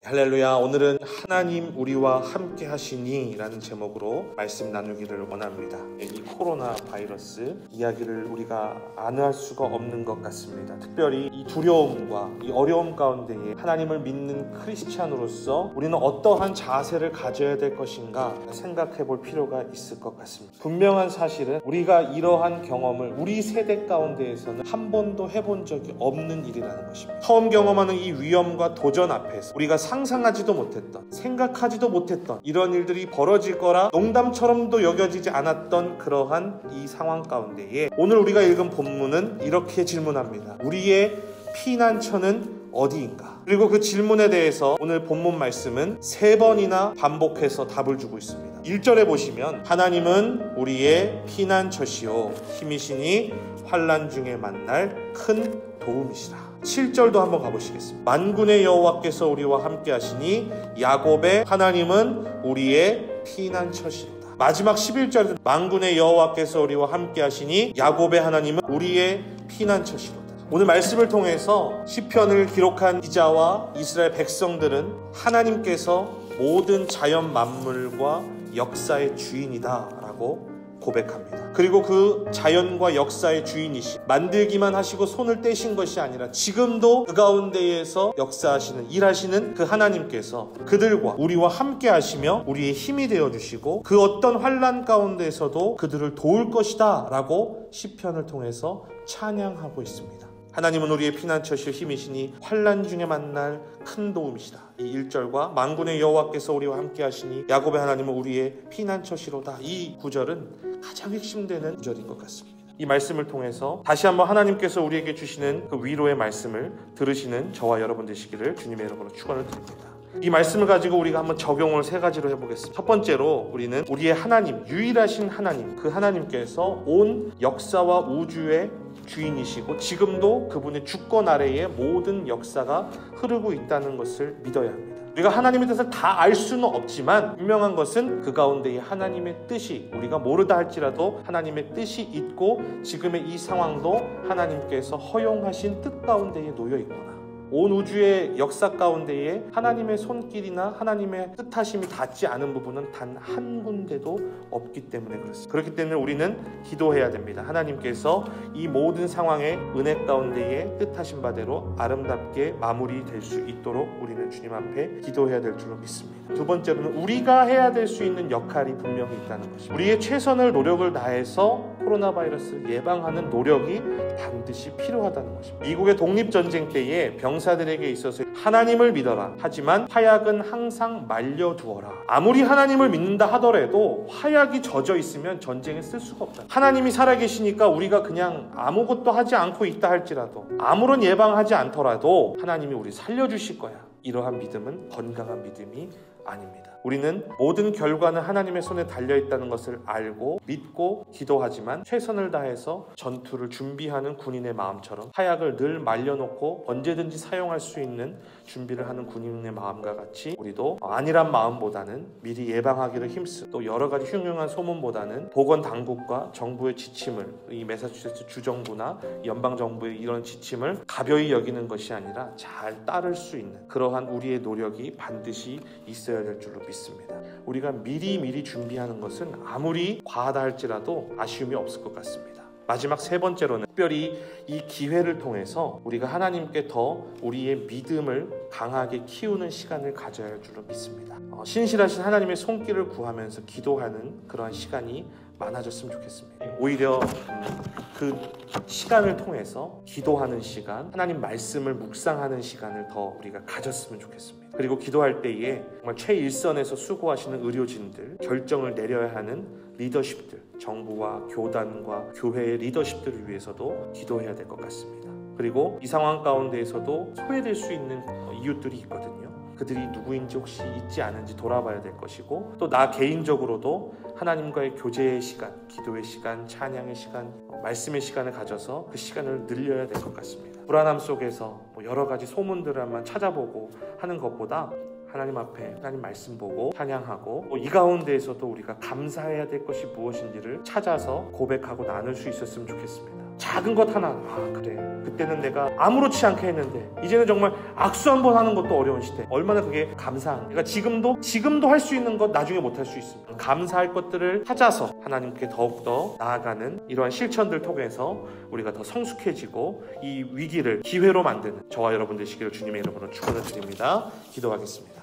할렐루야. 오늘은 하나님 우리와 함께 하시니 라는 제목으로 말씀 나누기를 원합니다. 이 코로나 바이러스 이야기를 우리가 안 할 수가 없는 것 같습니다. 특별히 이 두려움과 이 어려움 가운데에 하나님을 믿는 크리스찬으로서 우리는 어떠한 자세를 가져야 될 것인가 생각해 볼 필요가 있을 것 같습니다. 분명한 사실은 우리가 이러한 경험을 우리 세대 가운데에서는 한 번도 해본 적이 없는 일이라는 것입니다. 처음 경험하는 이 위험과 도전 앞에서 우리가 상상하지도 못했던, 생각하지도 못했던 이런 일들이 벌어질 거라 농담처럼도 여겨지지 않았던 그러한 이 상황 가운데에 오늘 우리가 읽은 본문은 이렇게 질문합니다. 우리의 피난처는 어디인가? 그리고 그 질문에 대해서 오늘 본문 말씀은 3번이나 반복해서 답을 주고 있습니다. 1절에 보시면 하나님은 우리의 피난처시요 힘이시니 환난 중에 만날 큰 도움이시라. 7절도 한번 가보시겠습니다. 만군의 여호와께서 우리와 함께 하시니 야곱의 하나님은 우리의 피난처시로다. 마지막 11절은 만군의 여호와께서 우리와 함께 하시니 야곱의 하나님은 우리의 피난처시로다. 오늘 말씀을 통해서 시편을 기록한 기자와 이스라엘 백성들은 하나님께서 모든 자연 만물과 역사의 주인이다 라고 고백합니다. 그리고 그 자연과 역사의 주인이시 만들기만 하시고 손을 떼신 것이 아니라 지금도 그 가운데에서 역사하시는 일하시는 그 하나님께서 그들과 우리와 함께 하시며 우리의 힘이 되어주시고 그 어떤 환난 가운데에서도 그들을 도울 것이다 라고 시편을 통해서 찬양하고 있습니다. 하나님은 우리의 피난처시요 힘이시니 환난 중에 만날 큰 도움이시다. 이 1절과 만군의 여호와께서 우리와 함께 하시니 야곱의 하나님은 우리의 피난처시로다. 이 구절은 가장 핵심되는 구절인 것 같습니다. 이 말씀을 통해서 다시 한번 하나님께서 우리에게 주시는 그 위로의 말씀을 들으시는 저와 여러분 되시기를 주님의 이름으로 축원을 드립니다. 이 말씀을 가지고 우리가 한번 적용을 3가지로 해보겠습니다. 첫 번째로 우리는 우리의 하나님, 유일하신 하나님, 그 하나님께서 온 역사와 우주의 주인이시고 지금도 그분의 주권 아래에 모든 역사가 흐르고 있다는 것을 믿어야 합니다. 우리가 하나님의 뜻을 다 알 수는 없지만 분명한 것은 그 가운데에 하나님의 뜻이 우리가 모르다 할지라도 하나님의 뜻이 있고 지금의 이 상황도 하나님께서 허용하신 뜻 가운데에 놓여 있구나. 온 우주의 역사 가운데에 하나님의 손길이나 하나님의 뜻하심이 닿지 않은 부분은 단 한 군데도 없기 때문에 그렇습니다. 그렇기 때문에 우리는 기도해야 됩니다. 하나님께서 이 모든 상황의 은혜 가운데에 뜻하신 바대로 아름답게 마무리될 수 있도록 우리는 주님 앞에 기도해야 될 줄로 믿습니다. 두 번째로는 우리가 해야 될 수 있는 역할이 분명히 있다는 것입니다. 우리의 최선을 노력을 다해서 코로나 바이러스를 예방하는 노력이 반드시 필요하다는 것입니다. 미국의 독립전쟁 때에 병사들에게 있어서 하나님을 믿어라. 하지만 화약은 항상 말려두어라. 아무리 하나님을 믿는다 하더라도 화약이 젖어 있으면 전쟁에 쓸 수가 없다. 하나님이 살아계시니까 우리가 그냥 아무것도 하지 않고 있다 할지라도 아무런 예방하지 않더라도 하나님이 우리 살려주실 거야. 이러한 믿음은 건강한 믿음이 아닙니다. 우리는 모든 결과는 하나님의 손에 달려있다는 것을 알고 믿고 기도하지만 최선을 다해서 전투를 준비하는 군인의 마음처럼 화약을 늘 말려놓고 언제든지 사용할 수 있는 준비를 하는 군인의 마음과 같이 우리도 안일한 마음보다는 미리 예방하기를 힘쓰고 또 여러 가지 흉흉한 소문보다는 보건당국과 정부의 지침을 이 매사추세츠 주정부나 연방정부의 이런 지침을 가벼이 여기는 것이 아니라 잘 따를 수 있는 그러한 우리의 노력이 반드시 있어야 될 줄로 믿습니다. 우리가 미리 준비하는 것은 아무리 과하다 할지라도 아쉬움이 없을 것 같습니다. 마지막 3번째로는 특별히 이 기회를 통해서 우리가 하나님께 더 우리의 믿음을 강하게 키우는 시간을 가져야 할 줄로 믿습니다. 신실하신 하나님의 손길을 구하면서 기도하는 그러한 시간이 많아졌으면 좋겠습니다. 오히려 그 시간을 통해서 기도하는 시간, 하나님 말씀을 묵상하는 시간을 더 우리가 가졌으면 좋겠습니다. 그리고 기도할 때에 정말 최일선에서 수고하시는 의료진들, 결정을 내려야 하는 리더십들, 정부와 교단과 교회의 리더십들을 위해서도 기도해야 될 것 같습니다. 그리고 이 상황 가운데에서도 소외될 수 있는 이웃들이 있거든요. 그들이 누구인지 혹시 있지 않은지 돌아봐야 될 것이고 또 나 개인적으로도 하나님과의 교제의 시간, 기도의 시간, 찬양의 시간, 말씀의 시간을 가져서 그 시간을 늘려야 될 것 같습니다. 불안함 속에서 여러 가지 소문들만 찾아보고 하는 것보다 하나님 앞에 하나님 말씀 보고 찬양하고 이 가운데에서도 우리가 감사해야 될 것이 무엇인지를 찾아서 고백하고 나눌 수 있었으면 좋겠습니다. 작은 것 하나, 그래, 그때는 내가 아무렇지 않게 했는데 이제는 정말 악수 한번 하는 것도 어려운 시대. 얼마나 그게 감사한. 그러니까 지금도 할 수 있는 것 나중에 못 할 수 있습니다. 감사할 것들을 찾아서 하나님께 더욱더 나아가는 이러한 실천들 통해서 우리가 더 성숙해지고 이 위기를 기회로 만드는 저와 여러분 되시기를 주님의 이름으로 축원을 드립니다. 기도하겠습니다.